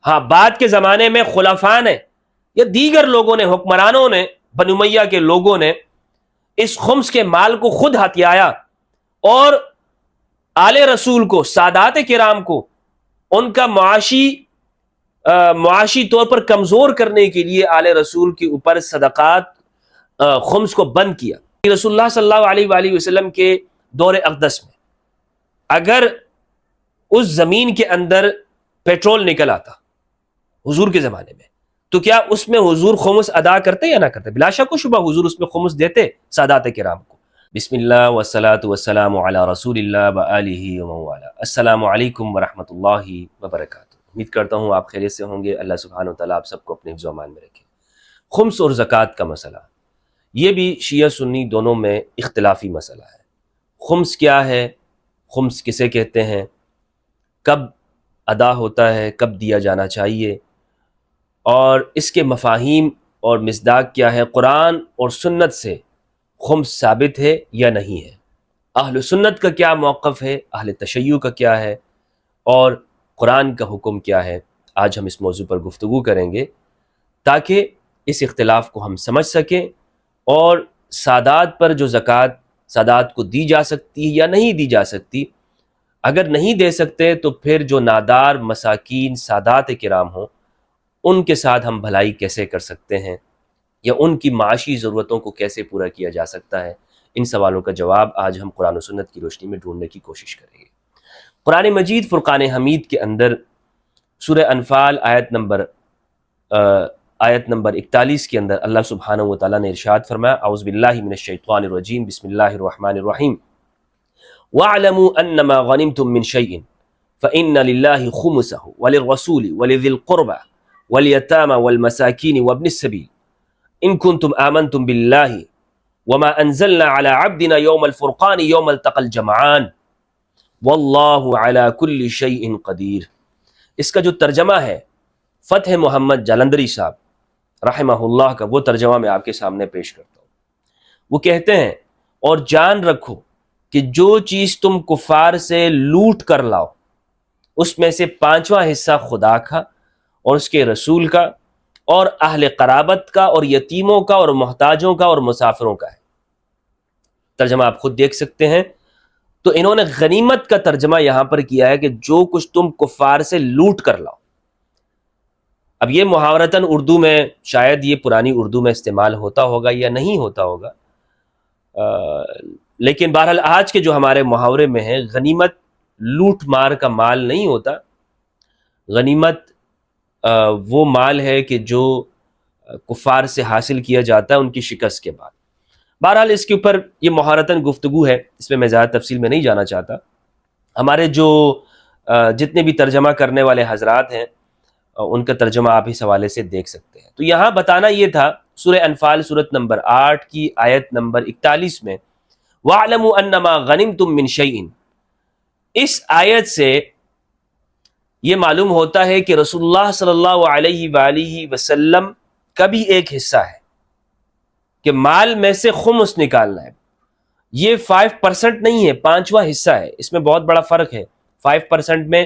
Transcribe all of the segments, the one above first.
ہاں بعد کے زمانے میں خلفاء نے یا دیگر لوگوں نے، حکمرانوں نے، بنو امیہ کے لوگوں نے اس خمس کے مال کو خود ہتھیایا اور آل رسول کو، سادات کرام کو ان کا معاشی طور پر کمزور کرنے کے لیے آل رسول کے اوپر صدقات خمس کو بند کیا۔ رسول اللہ صلی اللہ علیہ وآلہ وسلم کے دور اقدس میں اگر اس زمین کے اندر پیٹرول نکل آتا حضور کے زمانے میں، تو کیا اس میں حضور خمس ادا کرتے یا نہ کرتے؟ بلا شک و شبہ حضور اس میں خمس دیتے سادات کرام کو۔ بسم اللہ والصلاة والسلام علی رسول اللہ وآلہ ومن والہ۔ السلام علیکم ورحمۃ اللہ وبرکاتہ۔ امید کرتا ہوں آپ خیریت سے ہوں گے۔ اللہ سبحانہ وتعالیٰ آپ سب کو اپنے حفظ و امان میں رکھے۔ خمس اور زکوٰۃ کا مسئلہ، یہ بھی شیعہ سنی دونوں میں اختلافی مسئلہ ہے۔ خمس کیا ہے؟ خمس کسے کہتے ہیں؟ کب ادا ہوتا ہے؟ کب دیا جانا چاہیے؟ اور اس کے مفاہیم اور مصداق کیا ہے؟ قرآن اور سنت سے خمس ثابت ہے یا نہیں ہے؟ اہل سنت کا کیا موقف ہے؟ اہل تشیع کا کیا ہے؟ اور قرآن کا حکم کیا ہے؟ آج ہم اس موضوع پر گفتگو کریں گے تاکہ اس اختلاف کو ہم سمجھ سکیں اور سادات پر جو زکوٰۃ سادات کو دی جا سکتی ہے یا نہیں دی جا سکتی، اگر نہیں دے سکتے تو پھر جو نادار مساکین سادات کرام ہوں ان کے ساتھ ہم بھلائی کیسے کر سکتے ہیں، یا ان کی معاشی ضرورتوں کو کیسے پورا کیا جا سکتا ہے؟ ان سوالوں کا جواب آج ہم قرآن و سنت کی روشنی میں ڈھونڈنے کی کوشش کریں گے۔ قرآن مجید فرقان حمید کے اندر سورہ انفال آیت نمبر 41 کے اندر اللہ سبحانہ و تعالیٰ نے ارشاد فرمایا، اعوذ باللہ من الشیطان الرجیم، بسم اللہ الرحمن الرحیم، وَاعْلَمُوا أَنَّمَا غَنِمْتُم مِّن شَيْءٍ فَإِنَّ لِلَّهِ خُمُسَهُ وَلِلرَّسُولِ وَلِذِي الْقُرْبَى وَالْيَتَامَى وَالْمَسَاكِينِ وَابْنِ السَّبِيلِ إِن كُنتُمْ آمَنتُم بِاللَّهِ وَمَا أَنزَلْنَا عَلَى عَبْدِنَا يَوْمَ الْفُرْقَانِ يَوْمَ الْتَقَى الْجَمْعَانِ وَاللَّهُ عَلَى كُلِّ شَيْءٍ قَدِيرٌ۔ اس کا جو ترجمہ ہے فتح محمد جالندری صاحب رحمہ اللہ کا، وہ ترجمہ میں آپ کے سامنے پیش کرتا ہوں۔ وہ کہتے ہیں، اور جان رکھو کہ جو چیز تم کفار سے لوٹ کر لاؤ اس میں سے 5واں حصہ خدا کا اور اس کے رسول کا اور اہل قرابت کا اور یتیموں کا اور محتاجوں کا اور مسافروں کا ہے۔ ترجمہ آپ خود دیکھ سکتے ہیں۔ تو انہوں نے غنیمت کا ترجمہ یہاں پر کیا ہے کہ جو کچھ تم کفار سے لوٹ کر لاؤ۔ اب یہ محاورتاً اردو میں شاید یہ پرانی اردو میں استعمال ہوتا ہوگا یا نہیں ہوتا ہوگا، لیکن بہرحال آج کے جو ہمارے محاورے میں ہیں، غنیمت لوٹ مار کا مال نہیں ہوتا۔ غنیمت وہ مال ہے کہ جو کفار سے حاصل کیا جاتا ہے ان کی شکست کے بعد۔ بہرحال اس کے اوپر یہ محاورتاً گفتگو ہے، اس میں زیادہ تفصیل میں نہیں جانا چاہتا۔ ہمارے جو جتنے بھی ترجمہ کرنے والے حضرات ہیں ان کا ترجمہ آپ اس حوالے سے دیکھ سکتے ہیں۔ تو یہاں بتانا یہ تھا، سورہ انفال سورت نمبر 8 کی آیت نمبر 41 میں وَاعْلَمُوا أَنَّمَا غَنِمْتُم مِّن شَيْءٍ، اس آیت سے یہ معلوم ہوتا ہے کہ رسول اللہ صلی اللہ علیہ وآلہ وسلم کا بھی ایک حصہ ہے کہ مال میں سے خمس نکالنا ہے۔ یہ 5% نہیں ہے، 5واں حصہ ہے۔ اس میں بہت بڑا فرق ہے 5% میں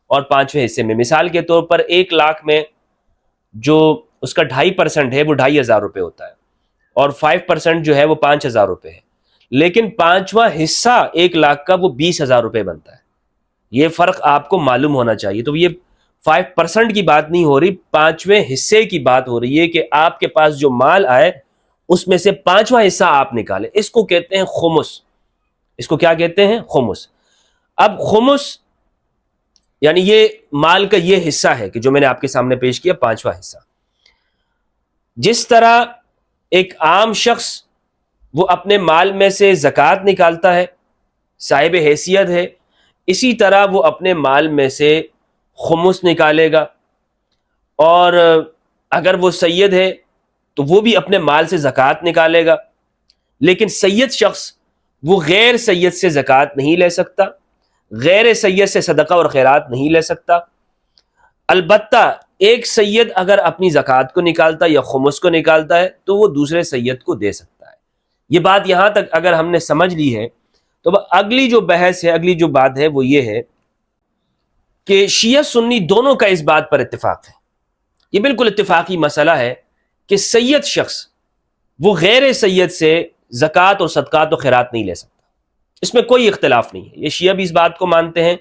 اور 5ویں حصے میں۔ مثال کے طور پر 1 لاکھ میں جو اس کا 2.5% ہے وہ 2,500 روپے ہوتا ہے، اور 5% جو ہے وہ 5,000 روپے ہے، لیکن 5واں حصہ 1 لاکھ کا وہ 20,000 روپے بنتا ہے۔ یہ فرق آپ کو معلوم ہونا چاہیے۔ تو یہ 5% کی بات نہیں ہو رہی، 5ویں حصے کی بات ہو رہی ہے کہ آپ کے پاس جو مال آئے اس میں سے 5واں حصہ آپ نکالیں۔ اس کو کہتے ہیں خمس۔ اس کو کیا کہتے ہیں؟ خمس۔ اب خمس یعنی یہ مال کا یہ حصہ ہے کہ جو میں نے آپ کے سامنے پیش کیا، 5واں حصہ۔ جس طرح ایک عام شخص وہ اپنے مال میں سے زکوٰۃ نکالتا ہے، صاحب حیثیت ہے، اسی طرح وہ اپنے مال میں سے خمس نکالے گا، اور اگر وہ سید ہے تو وہ بھی اپنے مال سے زکوٰۃ نکالے گا۔ لیکن سید شخص وہ غیر سید سے زکوٰۃ نہیں لے سکتا، غیر سید سے صدقہ اور خیرات نہیں لے سکتا۔ البتہ ایک سید اگر اپنی زکوٰۃ کو نکالتا ہے یا خمس کو نکالتا ہے تو وہ دوسرے سید کو دے سکتا ہے۔ یہ بات یہاں تک اگر ہم نے سمجھ لی ہے تو اگلی جو بحث ہے، اگلی جو بات ہے وہ یہ ہے کہ شیعہ سنی دونوں کا اس بات پر اتفاق ہے، یہ بالکل اتفاقی مسئلہ ہے کہ سید شخص وہ غیر سید سے زکوٰۃ اور صدقات و خیرات نہیں لے سکتا، اس میں کوئی اختلاف نہیں ہے، یہ شیعہ بھی اس بات کو مانتے ہیں،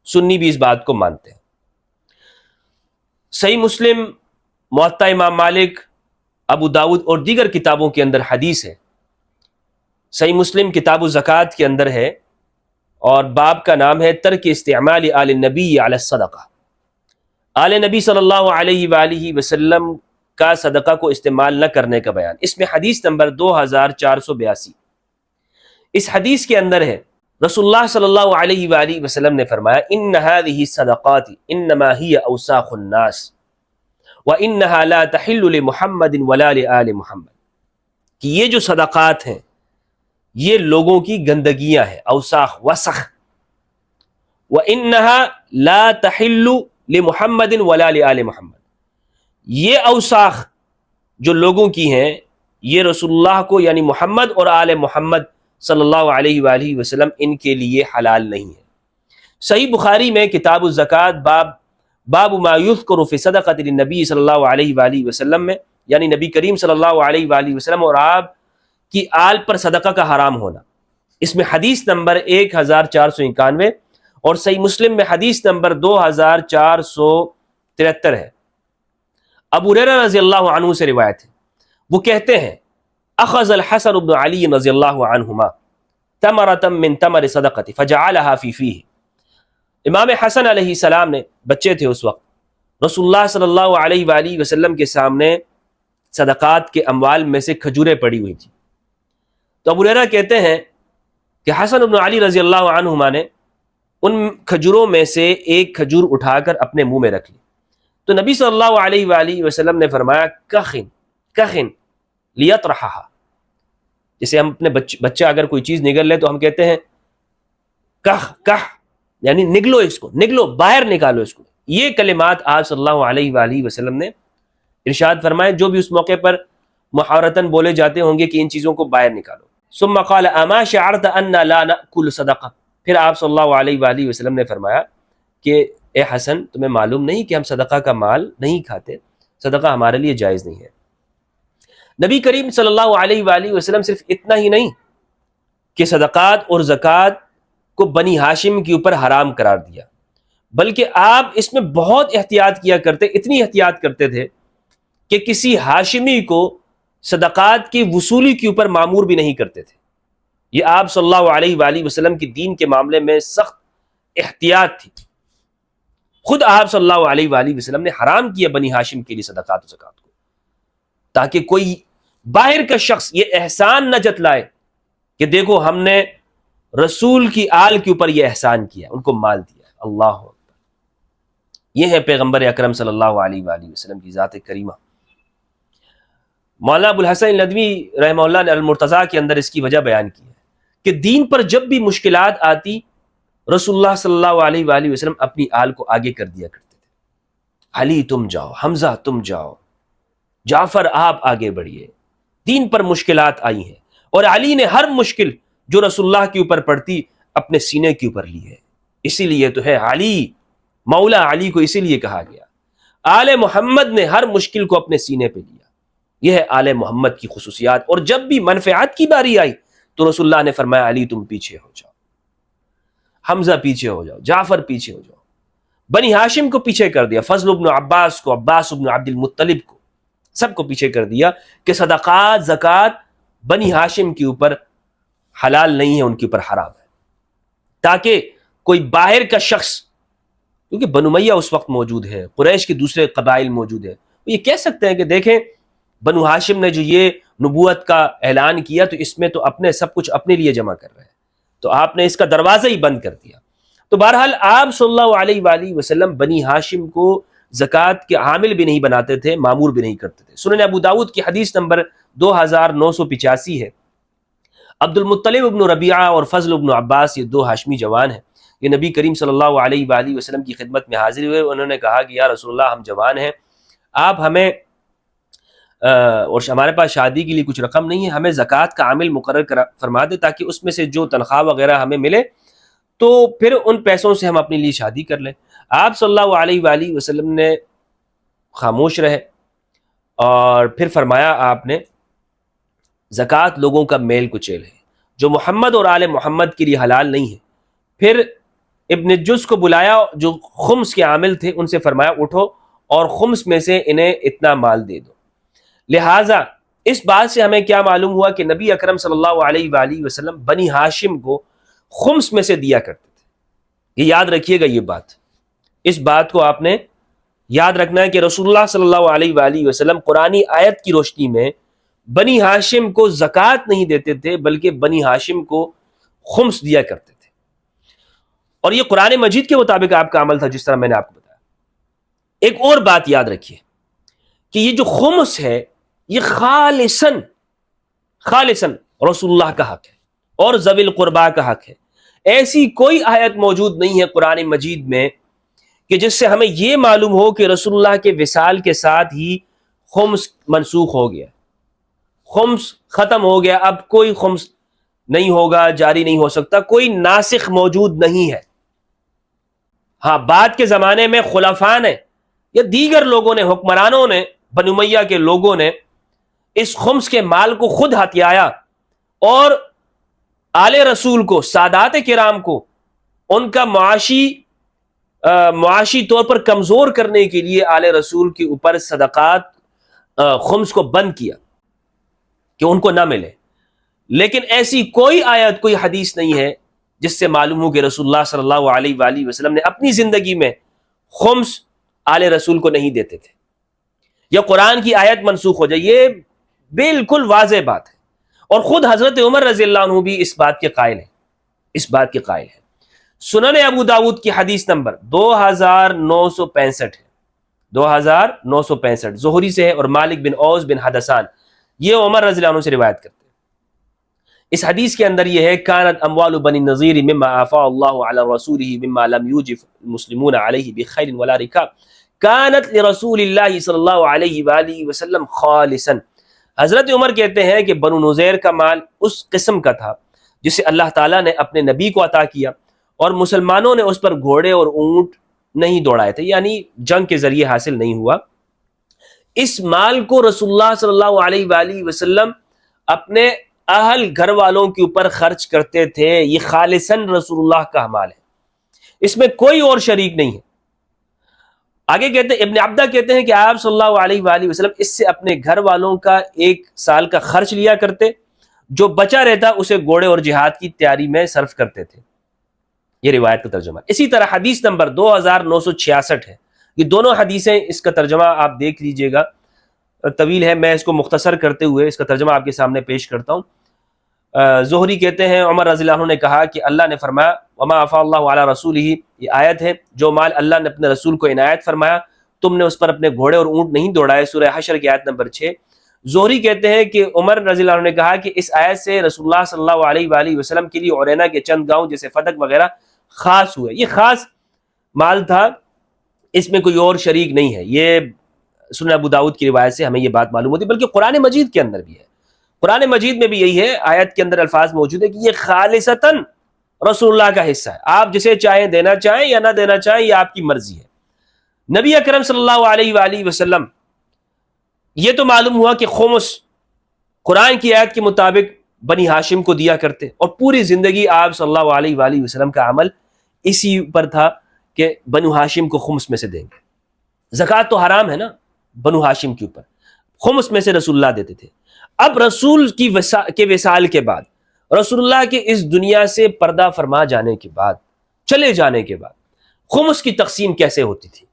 سنی بھی اس بات کو مانتے ہیں۔ صحیح مسلم، موطا امام مالک، ابو داود اور دیگر کتابوں کے اندر حدیث ہے، صحیح مسلم کتاب الزکوٰۃ کے اندر ہے، اور باب کا نام ہے ترک استعمال آل نبی علی الصدقہ، آل نبی صلی اللہ علیہ وآلہ وسلم کا صدقہ کو استعمال نہ کرنے کا بیان۔ اس میں حدیث نمبر 2482، اس حدیث کے اندر ہے رسول اللہ صلی اللہ علیہ وآلہ وسلم نے فرمایا ان هذه الصدقات انما هي اوساخ الناس وانها لا تحل لمحمد ولا لآل محمد، کہ یہ جو صدقات ہیں یہ لوگوں کی گندگیاں ہیں، اوساخ، وسخ، وانها لا تحل لمحمد ولا لآل محمد، یہ اوساخ جو لوگوں کی ہیں یہ رسول اللہ کو یعنی محمد اور آل محمد صلی اللہ علیہ وآلہ وسلم ان کے لیے حلال نہیں ہے۔ صحیح بخاری میں کتاب الزکوٰۃ باب ما یذکر فی صدقۃ النبی صلی اللہ علیہ وآلہ وسلم میں، یعنی نبی کریم صلی اللہ علیہ وآلہ وسلم اور آپ کی آل پر صدقہ کا حرام ہونا، اس میں حدیث نمبر 1491 اور صحیح مسلم میں حدیث نمبر 2473 ہے۔ ابو ہریرہ رضی اللہ عنہ سے روایت ہے، وہ کہتے ہیں اخذ الحسن بن علی رضی اللہ عنہما تمرۃ من تمر صدقۃ فجعلها فی فیہ، امام حسن علیہ السلام نے، بچے تھے اس وقت، رسول اللہ صلی اللہ علیہ وآلہ وسلم کے سامنے صدقات کے اموال میں سے کھجوریں پڑی ہوئی تھی، تو ابو ہریرہ کہتے ہیں کہ حسن بن علی رضی اللہ عنہما نے ان کھجوروں میں سے ایک کھجور اٹھا کر اپنے منہ میں رکھ لی، تو نبی صلی اللہ علیہ وآلہ وسلم نے فرمایا کخن لیطرحھا، جیسے ہم اپنے بچہ اگر کوئی چیز نگل لے تو ہم کہتے ہیں کح، یعنی نگلو اس کو، نگلو، باہر نکالو اس کو، یہ کلمات آپ صلی اللہ علیہ وآلہ وسلم نے ارشاد فرمائے جو بھی اس موقع پر محاورتاً بولے جاتے ہوں گے کہ ان چیزوں کو باہر نکالو۔ ثم قال اما شعرت ان لا ناکل صدقہ، پھر آپ صلی اللہ علیہ وآلہ وسلم نے فرمایا کہ اے حسن تمہیں معلوم نہیں کہ ہم صدقہ کا مال نہیں کھاتے، صدقہ ہمارے لیے جائز نہیں ہے۔ نبی کریم صلی اللہ علیہ وآلہ وسلم صرف اتنا ہی نہیں کہ صدقات اور زکوٰۃ کو بنی ہاشم کے اوپر حرام قرار دیا، بلکہ آپ اس میں بہت احتیاط کیا کرتے، اتنی احتیاط کرتے تھے کہ کسی ہاشمی کو صدقات کی وصولی کے اوپر مامور بھی نہیں کرتے تھے۔ یہ آپ صلی اللہ علیہ وآلہ وسلم کی دین کے معاملے میں سخت احتیاط تھی، خود آپ صلی اللہ علیہ وآلہ وسلم نے حرام کیا بنی ہاشم کے لیے صدقات و زکوٰۃ کو، تاکہ کوئی باہر کا شخص یہ احسان نہ جتلائے کہ دیکھو ہم نے رسول کی آل کے اوپر یہ احسان کیا، ان کو مال دیا۔ اللہ اکبر، یہ ہے پیغمبر اکرم صلی اللہ علیہ وآلہ وسلم کی ذات کریمہ۔ مولانا ابو الحسن ندوی رحمہ اللہ نے المرتضیٰ کے اندر اس کی وجہ بیان کی ہے کہ دین پر جب بھی مشکلات آتی رسول اللہ صلی اللہ علیہ وآلہ وسلم اپنی آل کو آگے کر دیا کرتے تھے، علی تم جاؤ، حمزہ تم جاؤ، جعفر آپ آگے بڑھیے، دین پر مشکلات آئی ہیں، اور علی نے ہر مشکل جو رسول اللہ کے اوپر پڑتی اپنے سینے کے اوپر لی ہے، اسی لیے تو ہے علی، مولا علی کو اسی لیے کہا گیا۔ آل محمد نے ہر مشکل کو اپنے سینے پہ لیا، یہ ہے آل محمد کی خصوصیات۔ اور جب بھی منفعات کی باری آئی تو رسول اللہ نے فرمایا علی تم پیچھے ہو جاؤ، حمزہ پیچھے ہو جاؤ، جعفر پیچھے ہو جاؤ، بنی ہاشم کو پیچھے کر دیا، فضل ابن عباس کو، عباس ابن عبد المطلب کو، سب کو پیچھے کر دیا کہ صدقات زکوٰۃ بنی ہاشم کے اوپر حلال نہیں ہے، ان کے اوپر حرام ہے، تاکہ کوئی باہر کا شخص، کیونکہ بنو امیہ اس وقت موجود ہے، قریش کے دوسرے قبائل موجود ہیں، وہ یہ کہہ سکتے ہیں کہ دیکھیں بنو ہاشم نے جو یہ نبوت کا اعلان کیا تو اس میں تو اپنے سب کچھ اپنے لیے جمع کر رہے ہیں، تو آپ نے اس کا دروازہ ہی بند کر دیا۔ تو بہرحال آپ صلی اللہ علیہ وآلہ وسلم بنی ہاشم کو زکوٰۃ کے عامل بھی نہیں بناتے تھے، مامور بھی نہیں کرتے تھے۔ سنن ابو داود کی حدیث نمبر 2985 ہے، عبد المطلب ابن ربیعہ اور فضل ابن عباس یہ دو ہاشمی جوان ہیں، یہ نبی کریم صلی اللہ علیہ وآلہ وسلم کی خدمت میں حاضر ہوئے، انہوں نے کہا کہ یا رسول اللہ ہم جوان ہیں، آپ ہمیں اور ہمارے پاس شادی کے لیے کچھ رقم نہیں ہے، ہمیں زکوٰۃ کا عامل مقرر فرما دے تاکہ اس میں سے جو تنخواہ وغیرہ ہمیں ملے تو پھر ان پیسوں سے ہم اپنے لیے شادی کر لیں۔ آپ صلی اللہ علیہ وآلہ وسلم نے خاموش رہے، اور پھر فرمایا آپ نے زکوٰۃ لوگوں کا میل کچیل ہے جو محمد اور آل محمد کے لیے حلال نہیں ہے۔ پھر ابن جز کو بلایا جو خمس کے عامل تھے، ان سے فرمایا اٹھو اور خمس میں سے انہیں اتنا مال دے دو۔ لہٰذا اس بات سے ہمیں کیا معلوم ہوا کہ نبی اکرم صلی اللہ علیہ وآلہ وسلم بنی ہاشم کو خمس میں سے دیا کرتے تھے۔ یہ یاد رکھیے گا، یہ بات، اس بات کو آپ نے یاد رکھنا ہے کہ رسول اللہ صلی اللہ علیہ وآلہ وسلم قرآنی آیت کی روشنی میں بنی ہاشم کو زکوٰۃ نہیں دیتے تھے، بلکہ بنی ہاشم کو خمس دیا کرتے تھے، اور یہ قرآن مجید کے مطابق آپ کا عمل تھا، جس طرح میں نے آپ کو بتایا۔ ایک اور بات یاد رکھیے کہ یہ جو خمس ہے یہ خالصاً رسول اللہ کا حق ہے اور ذوی القربا کا حق ہے۔ ایسی کوئی آیت موجود نہیں ہے قرآن مجید میں کہ جس سے ہمیں یہ معلوم ہو کہ رسول اللہ کے وصال کے ساتھ ہی خمس منسوخ ہو گیا، خمس ختم ہو گیا، اب کوئی خمس نہیں ہوگا، جاری نہیں ہو سکتا، کوئی ناسخ موجود نہیں ہے۔ ہاں، بعد کے زمانے میں خلفاء نے یا دیگر لوگوں نے، حکمرانوں نے، بنو امیہ کے لوگوں نے اس خمس کے مال کو خود ہتھیایا اور آل رسول کو، سادات کرام کو، ان کا معاشی طور پر کمزور کرنے کے لیے آل رسول کے اوپر صدقات خمس کو بند کیا کہ ان کو نہ ملے۔ لیکن ایسی کوئی آیت، کوئی حدیث نہیں ہے جس سے معلوم ہو کہ رسول اللہ صلی اللہ علیہ وآلہ وسلم نے اپنی زندگی میں خمس آل رسول کو نہیں دیتے تھے، یا قرآن کی آیت منسوخ ہو جائے۔ یہ بالکل واضح بات ہے، اور خود حضرت عمر رضی اللہ عنہ بھی اس بات کے قائل ہیں۔ سنن ابو داود کی حدیث نمبر 2965 ہے، 2965 زہری سے ہے، اور مالک بن اوس بن حدثان یہ عمر رضی اللہ عنہ سے روایت کرتے ہیں۔ اس حدیث کے اندر یہ ہے کانت اموال بنی النضیر مما آفاء اللہ علی رسولہ مما لم یوجف المسلمون علیہ بخیر ولا رکاب کانت لرسول اللہ صلی اللہ علیہ وآلہ وسلم خالصا۔ حضرت عمر کہتے ہیں کہ بنو نذیر کا مال اس قسم کا تھا جسے اللہ تعالیٰ نے اپنے نبی کو عطا کیا، اور مسلمانوں نے اس پر گھوڑے اور اونٹ نہیں دوڑائے تھے، یعنی جنگ کے ذریعے حاصل نہیں ہوا۔ اس مال کو رسول اللہ صلی اللہ علیہ وآلہ وسلم اپنے اہل گھر والوں کے اوپر خرچ کرتے تھے۔ یہ خالصاً رسول اللہ کا مال ہے، اس میں کوئی اور شریک نہیں ہے۔ آگے کہتے ہیں، ابن عبدہ کہتے ہیں کہ آپ صلی اللہ علیہ وآلہ وسلم اس سے اپنے گھر والوں کا ایک سال کا خرچ لیا کرتے، جو بچا رہتا اسے گھوڑے اور جہاد کی تیاری میں صرف کرتے تھے۔ یہ روایت کا ترجمہ۔ اسی طرح حدیث نمبر 2966 ہے، یہ دونوں حدیثیں، اس کا ترجمہ آپ دیکھ لیجئے گا، طویل ہے، میں اس کو مختصر کرتے ہوئے اس کا ترجمہ آپ کے سامنے پیش کرتا ہوں۔ زہری کہتے ہیں عمر رضی اللہ عنہ نے کہا کہ اللہ نے فرمایا وما عفا اللہ علی رسولہ، یہ آیت ہے، جو مال اللہ نے اپنے رسول کو عنایت فرمایا تم نے اس پر اپنے گھوڑے اور اونٹ نہیں دوڑائے، سورہ حشر کی آیت نمبر 6۔ زہری کہتے ہیں کہ عمر رضی اللہ عنہ نے کہا کہ اس آیت سے رسول اللہ صلی اللہ علیہ وآلہ وسلم کے لیے عرینا کے چند گاؤں جیسے فتق وغیرہ خاص ہوئے، یہ خاص مال تھا، اس میں کوئی اور شریک نہیں ہے۔ یہ سنن ابو داؤد کی روایت سے ہمیں یہ بات معلوم ہوتی ہے، بلکہ قرآن مجید کے اندر بھی ہے، قرآن مجید میں بھی یہی ہے، آیت کے اندر الفاظ موجود ہے کہ یہ خالصتاً رسول اللہ کا حصہ ہے، آپ جسے چاہیں دینا چاہیں یا نہ دینا چاہیں، یہ آپ کی مرضی ہے۔ نبی اکرم صلی اللہ علیہ وآلہ وسلم، یہ تو معلوم ہوا کہ خمس قرآن کی آیت کے مطابق بنی ہاشم کو دیا کرتے، اور پوری زندگی آپ صلی اللہ علیہ وآلہ وسلم کا عمل اسی پر تھا کہ بنو ہاشم کو خمس میں سے دیں گے۔ زکوٰۃ تو حرام ہے نا بنو ہاشم کے اوپر، خمس میں سے رسول اللہ دیتے تھے۔ اب رسول کے وصال کے بعد، رسول اللہ کے اس دنیا سے پردہ فرما جانے کے بعد، چلے جانے کے بعد، خمس کی تقسیم کیسے ہوتی تھی؟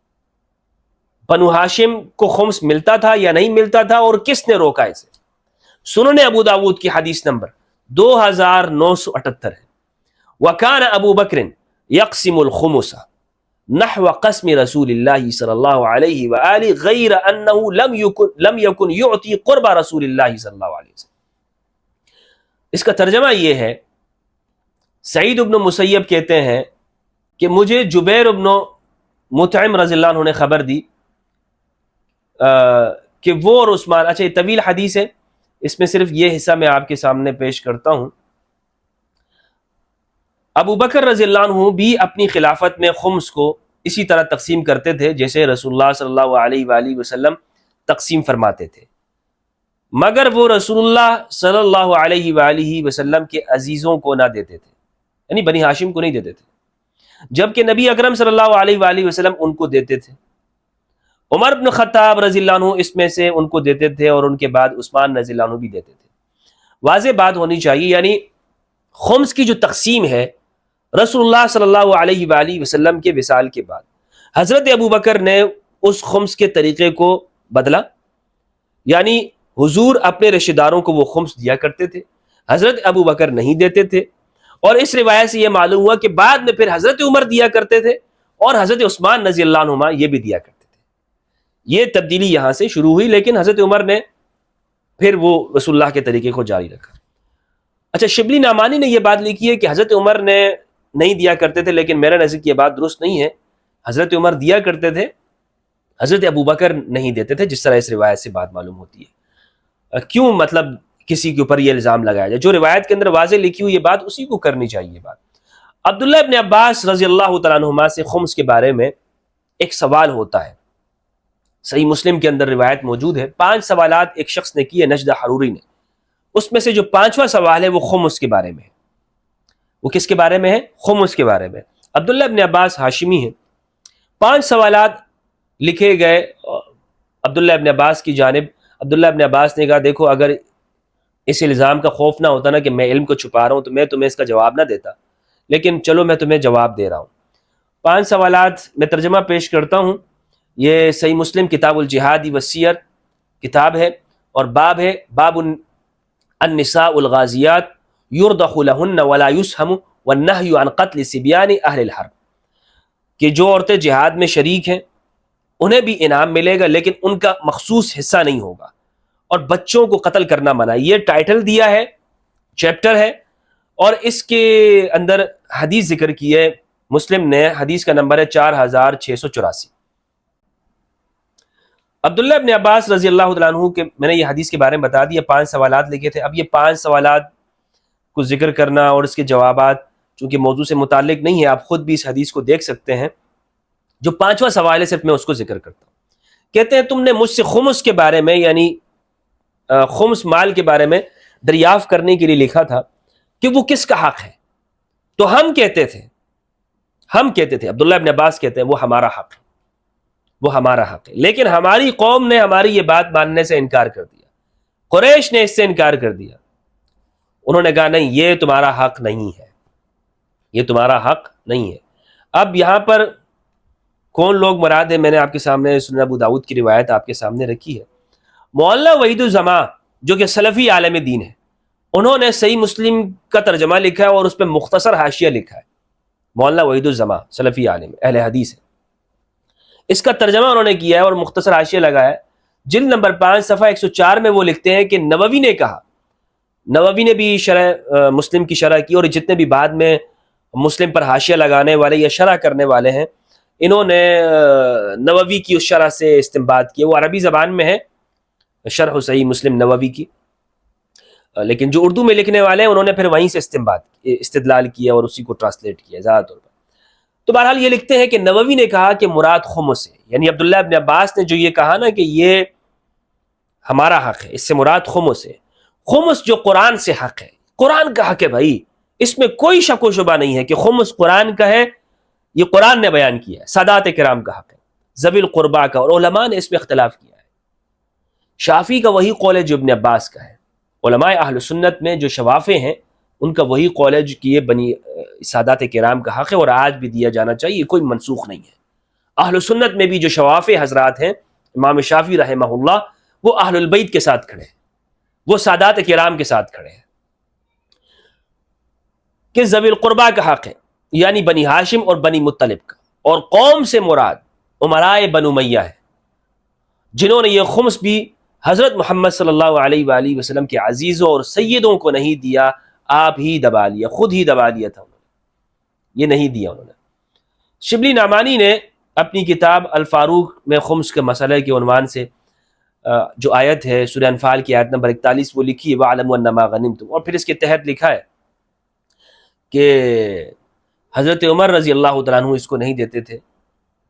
بنو ہاشم کو خمس ملتا تھا یا نہیں ملتا تھا، اور کس نے روکا اسے؟ سنن ابو داود کی حدیث نمبر 2978 ہے، وَكَانَ أَبُو بَكْرٍ يَقْسِمُ الْخُمُسَ نحو قسم رسول اللہ صلی اللہ علیہ وآلہ غیر انہ لم یکن یعطی قرب رسول اللہ صلی اللہ علیہ وسلم۔ اس کا ترجمہ یہ ہے، سعید بن مسیب کہتے ہیں کہ مجھے جبیر بن مطعم رضی اللہ عنہ نے خبر دی کہ وہ اور عثمان، اچھا یہ طویل حدیث ہے، اس میں صرف یہ حصہ میں آپ کے سامنے پیش کرتا ہوں۔ ابو بکر رضی اللہ عنہ بھی اپنی خلافت میں خمس کو اسی طرح تقسیم کرتے تھے جیسے رسول اللہ صلی اللہ علیہ وآلہ وسلم تقسیم فرماتے تھے، مگر وہ رسول اللہ صلی اللہ علیہ وآلہ وسلم کے عزیزوں کو نہ دیتے تھے، یعنی بنی ہاشم کو نہیں دیتے تھے، جبکہ نبی اکرم صلی اللہ علیہ وآلہ وسلم ان کو دیتے تھے۔ عمر بن خطاب رضی اللہ عنہ اس میں سے ان کو دیتے تھے، اور ان کے بعد عثمان رضی اللہ عنہ بھی دیتے تھے۔ واضح بات ہونی چاہیے، یعنی خمس کی جو تقسیم ہے رسول اللہ صلی اللہ علیہ وآلہ وسلم کے وصال کے بعد حضرت ابو بکر نے اس خمس کے طریقے کو بدلا، یعنی حضور اپنے رشتہ داروں کو وہ خمس دیا کرتے تھے، حضرت ابو بکر نہیں دیتے تھے، اور اس روایت سے یہ معلوم ہوا کہ بعد میں پھر حضرت عمر دیا کرتے تھے اور حضرت عثمان رضی اللہ عنہما یہ بھی دیا کرتے تھے۔ یہ تبدیلی یہاں سے شروع ہوئی، لیکن حضرت عمر نے پھر وہ رسول اللہ کے طریقے کو جاری رکھا۔ اچھا، شبلی نعمانی نے یہ بات لکھی ہے کہ حضرت عمر نے نہیں دیا کرتے تھے، لیکن میرے نزدیک یہ بات درست نہیں ہے، حضرت عمر دیا کرتے تھے، حضرت ابو بکر نہیں دیتے تھے، جس طرح اس روایت سے بات معلوم ہوتی ہے۔ کیوں مطلب کسی کے اوپر یہ الزام لگایا جائے؟ جو روایت کے اندر واضح لکھی ہوئی یہ بات اسی کو کرنی چاہیے بات۔ عبداللہ ابن عباس رضی اللہ تعالیٰ عنہما سے خمس کے بارے میں ایک سوال ہوتا ہے، صحیح مسلم کے اندر روایت موجود ہے، 5 سوالات ایک شخص نے کیے، نجدہ حروری نے، اس میں سے جو 5واں سوال ہے وہ خمس کے بارے میں ہے۔ وہ کس کے بارے میں ہے؟ خمس کے بارے میں۔ عبداللہ ابن عباس ہاشمی ہیں، 5 سوالات لکھے گئے عبداللہ ابن عباس کی جانب۔ عبداللہ ابن عباس نے کہا دیکھو اگر اس الزام کا خوف نہ ہوتا نا کہ میں علم کو چھپا رہا ہوں تو میں تمہیں اس کا جواب نہ دیتا، لیکن چلو میں تمہیں جواب دے رہا ہوں۔ 5 سوالات میں ترجمہ پیش کرتا ہوں۔ یہ صحیح مسلم کتاب الجہاد والسیر کتاب ہے، اور باب ہے باب النساء الغازیات یرضخ لہن ولا یسہم والنہی عن قتل صبیان اہل الحرب، کہ جو عورتیں جہاد میں شریک ہیں انہیں بھی انعام ملے گا لیکن ان کا مخصوص حصہ نہیں ہوگا، اور بچوں کو قتل کرنا منع۔ یہ ٹائٹل دیا ہے، چیپٹر ہے، اور اس کے اندر حدیث ذکر کی ہے مسلم نے، حدیث کا نمبر ہے 4684۔ عبداللہ ابن عباس رضی اللہ تعالیٰ عنہ کے میں نے یہ حدیث کے بارے میں بتا دیا، 5 سوالات لکھے تھے۔ اب یہ 5 سوالات کو ذکر کرنا اور اس کے جوابات چونکہ موضوع سے متعلق نہیں ہے، آپ خود بھی اس حدیث کو دیکھ سکتے ہیں۔ جو 5واں سوال ہے صرف میں اس کو ذکر کرتا ہوں۔ کہتے ہیں تم نے مجھ سے خمس کے بارے میں، یعنی خمس مال کے بارے میں دریافت کرنے کے لیے لکھا تھا کہ وہ کس کا حق ہے، تو ہم کہتے تھے عبداللہ ابن عباس کہتے ہیں وہ ہمارا حق ہے، وہ ہمارا حق ہے، لیکن ہماری قوم نے ہماری یہ بات ماننے سے انکار کر دیا، قریش نے اس سے انکار کر دیا۔ انہوں نے کہا نہیں یہ تمہارا حق نہیں ہے، یہ تمہارا حق نہیں ہے۔ اب یہاں پر کون لوگ مراد ہیں؟ میں نے آپ کے سامنے سنن ابو داؤد کی روایت آپ کے سامنے رکھی ہے۔ مولانا وحید الزماں جو کہ سلفی عالم دین ہے، انہوں نے صحیح مسلم کا ترجمہ لکھا ہے اور اس پہ مختصر حاشیہ لکھا ہے۔ مولانا وحید الزماں سلفی عالم اہل حدیث ہے، اس کا ترجمہ انہوں نے کیا ہے اور مختصر حاشیہ لگایا ہے۔ جلد نمبر 5 صفحہ 104 میں وہ لکھتے ہیں کہ نووی نے کہا، نووی نے بھی شرح مسلم کی شرح کی، اور جتنے بھی بعد میں مسلم پر حاشیہ لگانے والے یا شرح کرنے والے ہیں انہوں نے نووی کی اس شرح سے استنباط کیا۔ وہ عربی زبان میں ہے شرح صحیح مسلم نووی کی، لیکن جو اردو میں لکھنے والے ہیں انہوں نے پھر وہیں سے استدلال کیا اور اسی کو ٹرانسلیٹ کیا زیادہ طور پر۔ تو بہرحال یہ لکھتے ہیں کہ نووی نے کہا کہ مراد خمس ہے، یعنی عبداللہ ابن عباس نے جو یہ کہا نا کہ یہ ہمارا حق ہے، اس سے مراد خمس ہے۔ خمس جو قرآن سے حق ہے، قرآن کا حق ہے بھائی، اس میں کوئی شک و شبہ نہیں ہے کہ خمس قرآن کا ہے، یہ قرآن نے بیان کیا ہے، سادات کرام کا حق ہے، ذوی القربا کا، اور علماء نے اس میں اختلاف کیا ہے۔ شافعی کا وہی قول ہے جو ابن عباس کا ہے، علماء اہل سنت میں جو شوافع ہیں ان کا وہی قول ہے کہ یہ بنی سادات کرام کا حق ہے اور آج بھی دیا جانا چاہیے، کوئی منسوخ نہیں ہے۔ اہل سنت میں بھی جو شوافع حضرات ہیں، امام شافعی رحمہ اللہ، وہ اہل البیت کے ساتھ کھڑے ہیں، وہ سادات کرام کے ساتھ کھڑے ہیں کہ ذوی القربا کا حق ہے، یعنی بنی ہاشم اور بنی مطلب کا، اور قوم سے مراد امراء بنو امیہ ہے، جنہوں نے یہ خمس بھی حضرت محمد صلی اللہ علیہ وآلہ وسلم کے عزیزوں اور سیدوں کو نہیں دیا، آپ ہی دبا لیا، خود ہی دبا لیا تھا انہوں نے، یہ نہیں دیا انہوں نے۔ شبلی نعمانی نے اپنی کتاب الفاروق میں خمس کے مسئلے کے عنوان سے جو آیت ہے سورہ انفال کی آیت نمبر 41 وہ لکھی ہے وَاعْلَمُوا أَنَّمَا غَنِمْتُمْ، اور پھر اس کے تحت لکھا ہے کہ حضرت عمر رضی اللہ تعالیٰ عنہ اس کو نہیں دیتے تھے،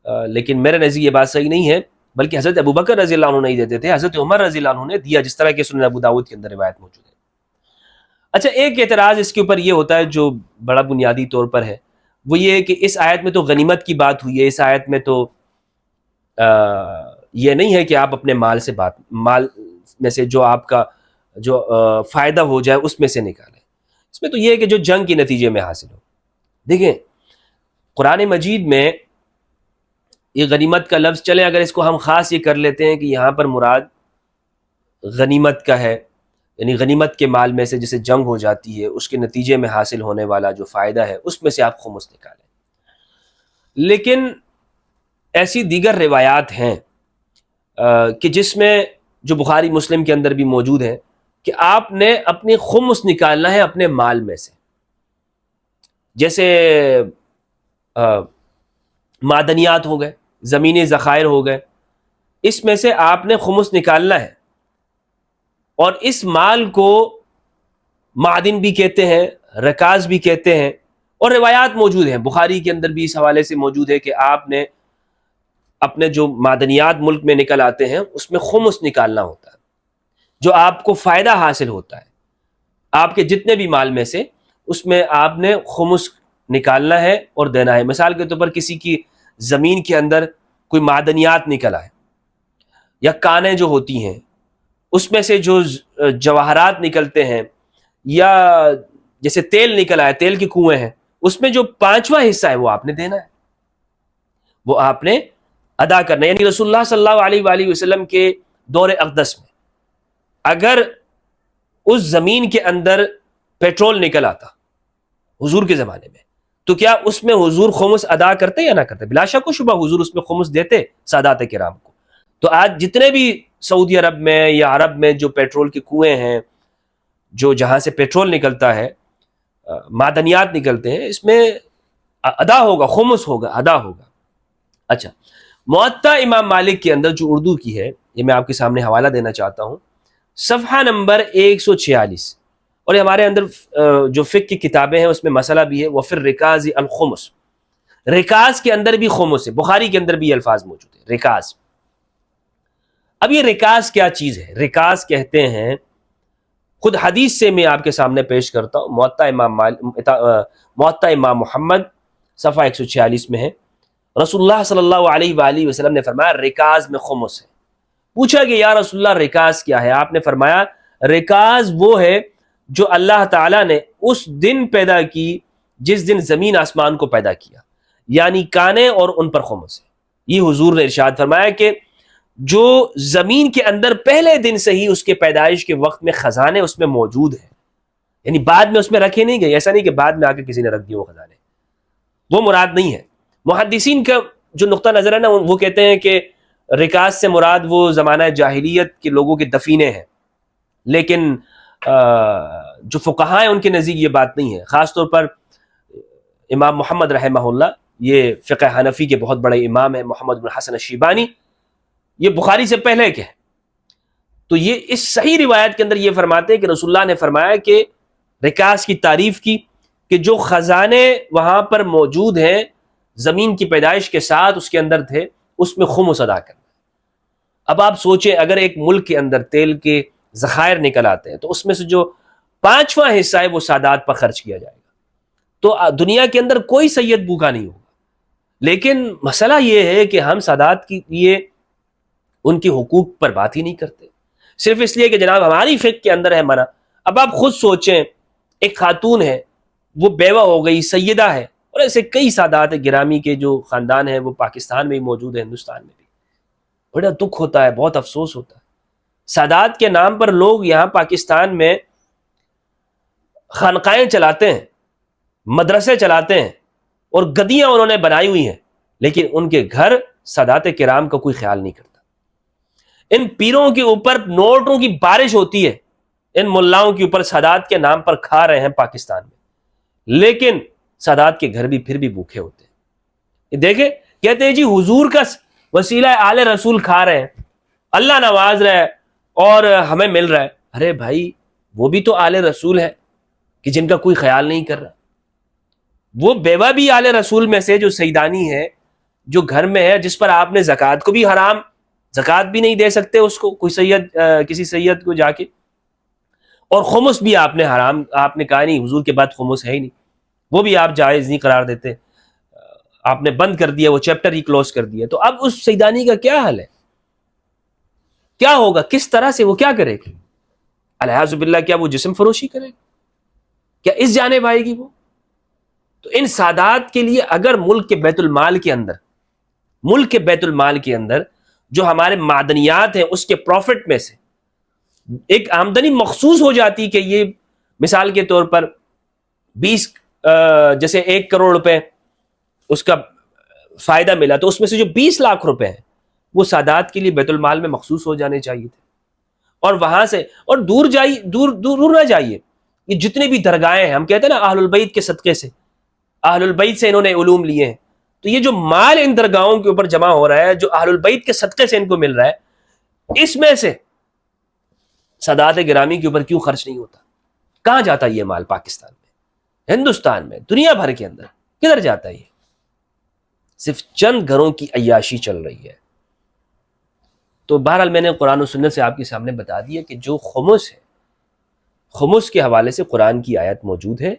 لیکن میرے نزدیک یہ بات صحیح نہیں ہے، بلکہ حضرت ابوبکر رضی اللہ عنہ نہیں دیتے تھے، حضرت عمر رضی اللہ عنہ نے دیا، جس طرح کہ سنن ابو داؤد کے اندر روایت موجود ہے۔ اچھا، ایک اعتراض اس کے اوپر یہ ہوتا ہے جو بڑا بنیادی طور پر ہے، وہ یہ ہے کہ اس آیت میں تو غنیمت کی بات ہوئی ہے، اس آیت میں تو یہ نہیں ہے کہ آپ اپنے مال میں سے جو آپ کا جو فائدہ ہو جائے اس میں سے نکالیں، اس میں تو یہ ہے کہ جو جنگ کے نتیجے میں حاصل ہو۔ دیکھیں قرآن مجید میں یہ غنیمت کا لفظ، چلے اگر اس کو ہم خاص یہ کر لیتے ہیں کہ یہاں پر مراد غنیمت کا ہے، یعنی غنیمت کے مال میں سے جسے جنگ ہو جاتی ہے اس کے نتیجے میں حاصل ہونے والا جو فائدہ ہے اس میں سے آپ خمس نکالیں۔ لیکن ایسی دیگر روایات ہیں کہ جس میں جو بخاری مسلم کے اندر بھی موجود ہے کہ آپ نے اپنی خمس نکالنا ہے اپنے مال میں سے، جیسے معدنیات ہو گئے، زمینی ذخائر ہو گئے، اس میں سے آپ نے خمس نکالنا ہے، اور اس مال کو معدن بھی کہتے ہیں، رکاز بھی کہتے ہیں، اور روایات موجود ہیں بخاری کے اندر بھی اس حوالے سے موجود ہے کہ آپ نے اپنے جو معدنیات ملک میں نکل آتے ہیں اس میں خمس نکالنا ہوتا ہے، جو آپ کو فائدہ حاصل ہوتا ہے آپ کے جتنے بھی مال میں سے، اس میں آپ نے خمس نکالنا ہے اور دینا ہے۔ مثال کے طور پر کسی کی زمین کے اندر کوئی معدنیات نکل آئے یا کانیں جو ہوتی ہیں اس میں سے جو جواہرات نکلتے ہیں، یا جیسے تیل نکل آئے، تیل کے کنویں ہیں، اس میں جو 5واں حصہ ہے وہ آپ نے دینا ہے، وہ آپ نے ادا کرنا ہے۔ یعنی رسول اللہ صلی اللہ علیہ وآلہ وسلم کے دور اقدس میں اگر اس زمین کے اندر پیٹرول نکل آتا حضور کے زمانے میں، تو کیا اس میں حضور خمس ادا کرتے یا نہ کرتے؟ بلا شک و شبہ حضور اس میں خمس دیتے سادات کرام کو۔ تو آج جتنے بھی سعودی عرب میں یا عرب میں جو پیٹرول کے کنویں ہیں، جو جہاں سے پیٹرول نکلتا ہے، معدنیات نکلتے ہیں، اس میں ادا ہوگا، خمس ہوگا، ادا ہوگا۔ اچھا، موطا امام مالک کے اندر جو اردو کی ہے، یہ میں آپ کے سامنے حوالہ دینا چاہتا ہوں، صفحہ نمبر 146، اور یہ ہمارے اندر جو فقہ کی کتابیں ہیں اس میں مسئلہ بھی ہے، وَفِي الرِّكَازِ الْخُمُسِ، رکاز کے اندر بھی خمس ہے، بخاری کے اندر بھی یہ الفاظ موجود ہیں، رکاز۔ اب یہ رکاز کیا چیز ہے؟ رکاز کہتے ہیں، خود حدیث سے میں آپ کے سامنے پیش کرتا ہوں، موطا امام محمد صفحہ 146 میں ہے، رسول اللہ صلی اللہ علیہ وآلہ وسلم نے فرمایا رکاز میں خمس ہے۔ پوچھا کہ یا رسول اللہ رکاز کیا ہے؟ آپ نے فرمایا رکاز وہ ہے جو اللہ تعالیٰ نے اس دن پیدا کی جس دن زمین آسمان کو پیدا کیا، یعنی کانے اور ان پر خمس ہے۔ یہ حضور نے ارشاد فرمایا کہ جو زمین کے اندر پہلے دن سے ہی اس کے پیدائش کے وقت میں خزانے اس میں موجود ہیں، یعنی بعد میں اس میں رکھے نہیں گئے، ایسا نہیں کہ بعد میں آ کے کسی نے رکھ دیے وہ خزانے، وہ مراد نہیں ہے۔ محدثین کا جو نقطہ نظر ہے نا، وہ کہتے ہیں کہ رکاز سے مراد وہ زمانہ جاہلیت کے لوگوں کے دفینے ہیں، لیکن جو فقہاء ہیں ان کے نزدیک یہ بات نہیں ہے۔ خاص طور پر امام محمد رحمہ اللہ، یہ فقہ حنفی کے بہت بڑے امام ہیں، محمد بن حسن الشیبانی، یہ بخاری سے پہلے کے ہیں، تو یہ اس صحیح روایت کے اندر یہ فرماتے ہیں کہ رسول اللہ نے فرمایا کہ رکاز کی تعریف کی کہ جو خزانے وہاں پر موجود ہیں زمین کی پیدائش کے ساتھ اس کے اندر تھے، اس میں خمس ادا کرنا۔ اب آپ سوچیں اگر ایک ملک کے اندر تیل کے ذخائر نکل آتے ہیں تو اس میں سے جو 5واں حصہ ہے وہ سادات پر خرچ کیا جائے گا، تو دنیا کے اندر کوئی سید بھوکا نہیں ہوگا۔ لیکن مسئلہ یہ ہے کہ ہم سادات کے لیے ان کے حقوق پر بات ہی نہیں کرتے، صرف اس لیے کہ جناب ہماری فقہ کے اندر ہے منع۔ اب آپ خود سوچیں، ایک خاتون ہے، وہ بیوہ ہو گئی، سیدہ ہے، اور ایسے کئی سادات گرامی کے جو خاندان ہیں وہ پاکستان میں بھی موجود ہیں، ہندوستان میں بھی۔ بڑا دکھ ہوتا ہے، بہت افسوس ہوتا ہے، سادات کے نام پر لوگ یہاں پاکستان میں خانقاہیں چلاتے ہیں، مدرسے چلاتے ہیں، اور گدیاں انہوں نے بنائی ہوئی ہیں، لیکن ان کے گھر سادات کرام کا کوئی خیال نہیں کرتا۔ ان پیروں کے اوپر نوٹوں کی بارش ہوتی ہے، ان ملاؤں کے اوپر سادات کے نام پر کھا رہے ہیں پاکستان میں، لیکن سادات کے گھر بھی پھر بھی بھوکے ہوتے ہیں۔ دیکھیں، کہتے ہیں جی حضور کا وسیلہ آل رسول کھا رہے ہیں، اللہ نواز رہا ہے اور ہمیں مل رہا ہے۔ ارے بھائی، وہ بھی تو آل رسول ہے کہ جن کا کوئی خیال نہیں کر رہا۔ وہ بیوہ بھی آل رسول میں سے جو سیدانی ہے، جو گھر میں ہے جس پر آپ نے زکوٰۃ کو بھی حرام، زکوٰۃ بھی نہیں دے سکتے اس کو کوئی سید کسی سید کو جا کے، اور خمس بھی آپ نے حرام، آپ نے کہا نہیں حضور کے بعد خمس ہے ہی نہیں، وہ بھی آپ جائز نہیں قرار دیتے، آپ نے بند کر دیا، وہ چیپٹر ہی کلوز کر دیا. تو اب اس سیدانی کا کیا حل ہے؟ کیا ہوگا؟ کس طرح سے وہ کیا کرے گی؟ الیاذ باللہ کیا وہ جسم فروشی کرے گی؟ کیا اس جانب آئے گی وہ؟ تو ان سادات کے لیے اگر ملک کے بیت المال کے اندر جو ہمارے معدنیات ہیں اس کے پروفٹ میں سے ایک آمدنی مخصوص ہو جاتی کہ یہ مثال کے طور پر 20 جیسے 1 کروڑ روپے اس کا فائدہ ملا، تو اس میں سے جو 20 لاکھ روپے ہیں وہ سادات کے لیے بیت المال میں مخصوص ہو جانے چاہیے تھے. اور وہاں سے اور دور نہ جائیے. یہ جتنے بھی درگاہیں ہیں، ہم کہتے ہیں نا اہل البیت کے صدقے سے، اہل البیت سے انہوں نے علوم لیے ہیں، تو یہ جو مال ان درگاہوں کے اوپر جمع ہو رہا ہے جو اہل البیت کے صدقے سے ان کو مل رہا ہے، اس میں سے سادات گرامی کے اوپر کیوں خرچ نہیں ہوتا؟ کہاں جاتا یہ مال؟ پاکستان میں، ہندوستان میں، دنیا بھر کے اندر کدھر جاتا ہے؟ یہ صرف چند گھروں کی عیاشی چل رہی ہے. تو بہرحال میں نے قرآن و سنت سے آپ کے سامنے بتا دیا کہ جو خمس ہے، خمس کے حوالے سے قرآن کی آیت موجود ہے،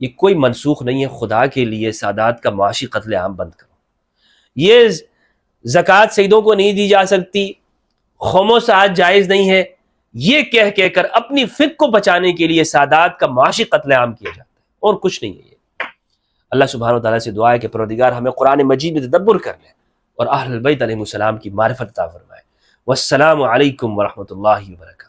یہ کوئی منسوخ نہیں ہے. خدا کے لیے سادات کا معاشی قتل عام بند کرو. یہ زکوٰۃ سیدوں کو نہیں دی جا سکتی، خمس آج جائز نہیں ہے، یہ کہہ کر اپنی فکر کو بچانے کے لیے سادات کا معاشی قتل عام کیا جاتا ہے، اور کچھ نہیں ہے. یہ اللہ سبحانہ و تعالیٰ سے دعا ہے کہ پروردگار ہمیں قرآن مجید میں تدبر کر لے اور اہل البیت علیہ السلام کی معرفت عطا فرمائے. والسلام علیکم ورحمۃ اللہ وبرکاتہ.